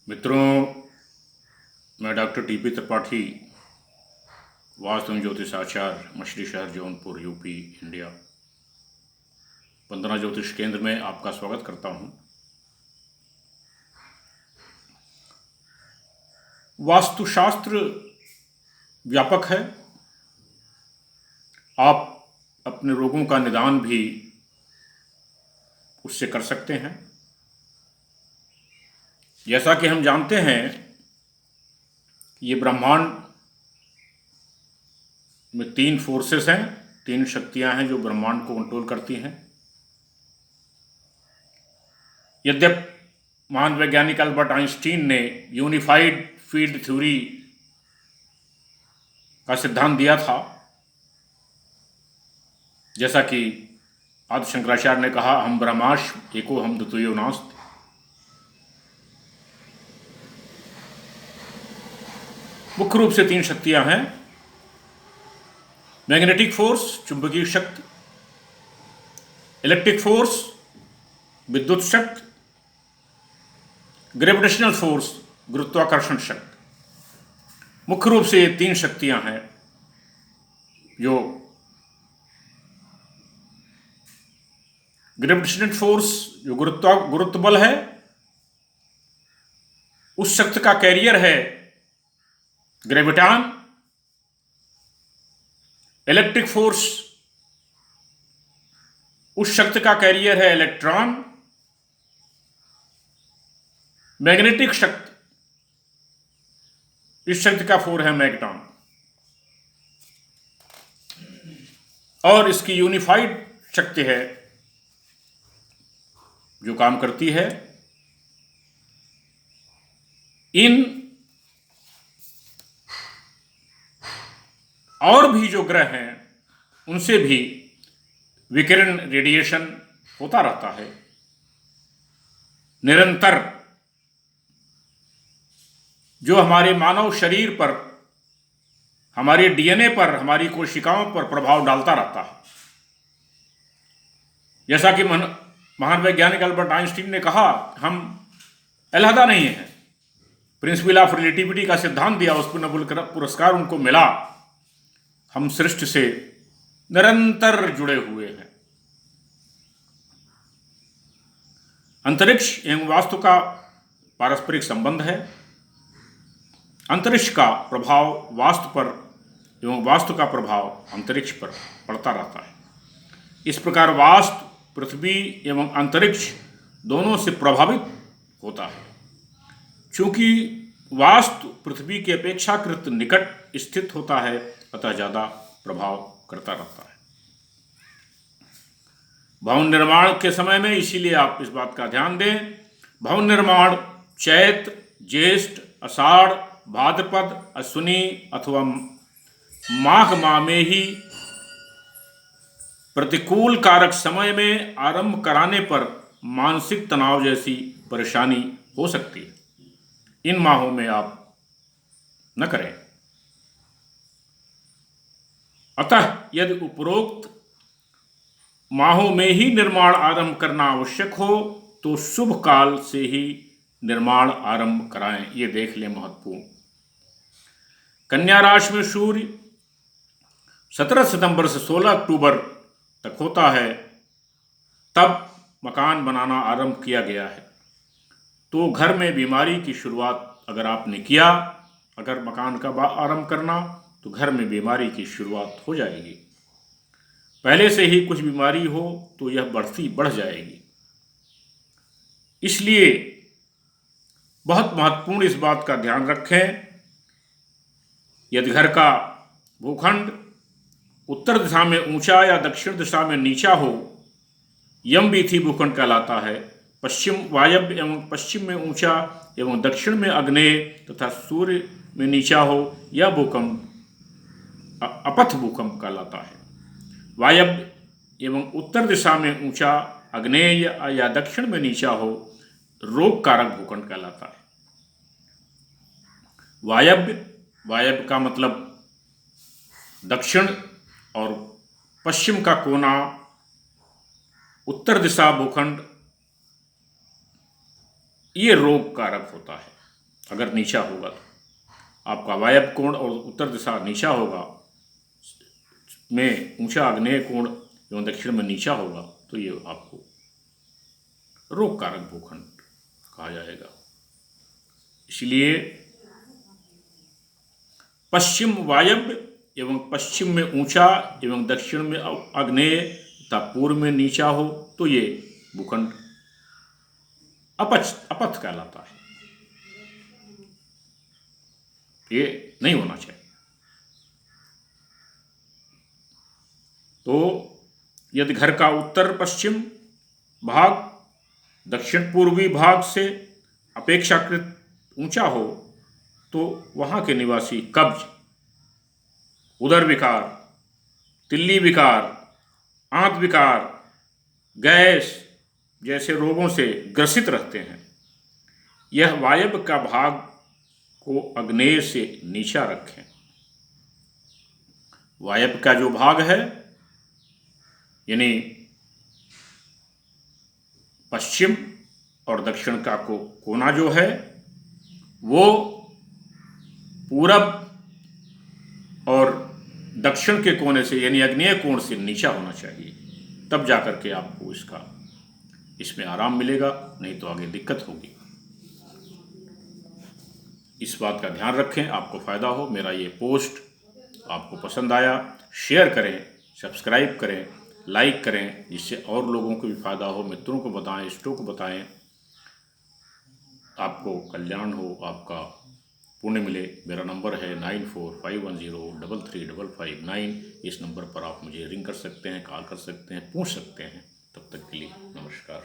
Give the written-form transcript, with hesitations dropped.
मित्रों, मैं doctor TP Tripathi, vastu एवं ज्योतिष आचार्य, मछली शहर, जौनपुर, यूपी, इंडिया, वंदना ज्योतिष केंद्र में आपका स्वागत करता हूं। वास्तुशास्त्र व्यापक है। आप अपने रोगों का निदान भी उससे कर सकते हैं। जैसा कि हम जानते हैं, ये ब्रह्मांड में 3 फोर्सेस हैं, 3 शक्तियां हैं जो ब्रह्मांड को कंट्रोल करती हैं। यद्यप महान वैज्ञानिक अल्बर्ट आइंस्टीन ने यूनिफाइड फील्ड थ्योरी का सिद्धांत दिया था, जैसा कि आदि शंकराचार्य ने कहा, हम ब्रह्मास्म एको हम द्वितीयो नास्ति। मुख्य रूप से 3 शक्तियां हैं: मैग्नेटिक फोर्स, चुंबकीय शक्ति; इलेक्ट्रिक फोर्स, विद्युत शक्ति; ग्रेविटेशनल फोर्स, गुरुत्वाकर्षण शक्ति। मुख्य रूप से ये 3 शक्तियां हैं जो ग्रेविटेशनल फोर्स, जो गुरुत्व बल है, उस शक्ति का कैरियर है ग्रेविटॉन। इलेक्ट्रिक फोर्स, उस शक्ति का कैरियर है इलेक्ट्रॉन। मैग्नेटिक शक्ति, इस शक्ति का फोर है मैग्नेटॉन। और इसकी यूनिफाइड शक्ति है जो काम करती है इन और भी जो ग्रह हैं उनसे भी विकिरण, रेडिएशन होता रहता है निरंतर, जो हमारे मानव शरीर पर, हमारे डीएनए पर, हमारी कोशिकाओं पर प्रभाव डालता रहता है। जैसा कि महान वैज्ञानिक अल्बर्ट आइंस्टीन ने कहा, हम अलहदा नहीं हैं। प्रिंसिपल ऑफ रिलेटिविटी का सिद्धांत दिया, उस पर नोबेल पुरस्कार उनको मिला। हम सृष्टि से निरंतर जुड़े हुए हैं। अंतरिक्ष एवं वास्तु का पारस्परिक संबंध है। अंतरिक्ष का प्रभाव वास्तु पर एवं वास्तु का प्रभाव अंतरिक्ष पर पड़ता रहता है। इस प्रकार वास्तु पृथ्वी एवं अंतरिक्ष दोनों से प्रभावित होता है। चूंकि वास्तु पृथ्वी के अपेक्षाकृत निकट स्थित होता है, अतः ज़्यादा प्रभाव करता रहता है भवन निर्माण के समय में। इसीलिए आप इस बात का ध्यान दें, भवन निर्माण चैत्र, ज्येष्ठ, आषाढ़, भाद्रपद, अश्विनी अथवा माघ माह में ही प्रतिकूल कारक समय में आरंभ कराने पर मानसिक तनाव जैसी परेशानी हो सकती है। इन माहों में आप न करें। अतः यदि उपरोक्त माहों में ही निर्माण आरंभ करना आवश्यक हो तो शुभ काल से ही निर्माण आरंभ कराएं। ये देख लें, महत्वपूर्ण। कन्या राशि में सूर्य 17 सितंबर से 16 अक्टूबर तक होता है, तब मकान बनाना आरंभ किया गया है। तो घर में बीमारी की शुरुआत अगर आपने किया, अगर मकान का आरंभ करना, तो घर में बीमारी की शुरुआत हो जाएगी। पहले से ही कुछ बीमारी हो तो यह बढ़ जाएगी। इसलिए बहुत महत्वपूर्ण इस बात का ध्यान रखें, यदि घर का भूखंड उत्तर दिशा में ऊंचा या दक्षिण दिशा में नीचा हो, यमवीथी भूखंड कहलाता है। पश्चिम वायव्य एवं पश्चिम में ऊंचा एवं दक्षिण में आग्नेय तथा सूर्य में नीचा हो, यह भूकंप अपथ भूकंप कहलाता है। वायव्य एवं उत्तर दिशा में ऊंचा, आग्नेय या दक्षिण में नीचा हो, रोग कारक भूखंड कहलाता है। वायव्य का मतलब दक्षिण और पश्चिम का कोना, उत्तर दिशा भूखंड, ये रोग कारक होता है। अगर नीचा होगा तो आपका वायव्य कोण और उत्तर दिशा नीचा होगा में ऊंचा आग्नेय कोण एवं दक्षिण में नीचा होगा तो ये आपको रोग कारक भूखंड कहा जाएगा। इसलिए पश्चिम वायव्य एवं पश्चिम में ऊंचा एवं दक्षिण में आग्नेय तथा पूर्व में नीचा हो तो ये भूखंड अपथ कहलाता है। ये नहीं होना चाहिए। तो यदि घर का उत्तर पश्चिम भाग दक्षिण पूर्वी भाग से अपेक्षाकृत ऊंचा हो तो वहाँ के निवासी कब्ज, उदर विकार, तिल्ली विकार, आंत विकार, गैस जैसे रोगों से ग्रसित रहते हैं। यह वायव्य का भाग को आग्नेय से नीचा रखें। वायव्य का जो भाग है यानी पश्चिम और दक्षिण का कोना जो है वो पूरब और दक्षिण के कोने से यानी आग्नेय कोण से नीचा होना चाहिए, तब जाकर के आपको इसमें आराम मिलेगा, नहीं तो आगे दिक्कत होगी। इस बात का ध्यान रखें, आपको फ़ायदा हो। मेरा ये पोस्ट आपको पसंद आया, शेयर करें, सब्सक्राइब करें, लाइक करें, जिससे और लोगों को भी फ़ायदा हो। मित्रों को बताएं, इष्टों को बताएं, आपको कल्याण हो, आपका पुण्य मिले। मेरा नंबर है 9451033559। इस नंबर पर आप मुझे रिंग कर सकते हैं, कॉल कर सकते हैं, पूछ सकते हैं। तब तक के लिए नमस्कार।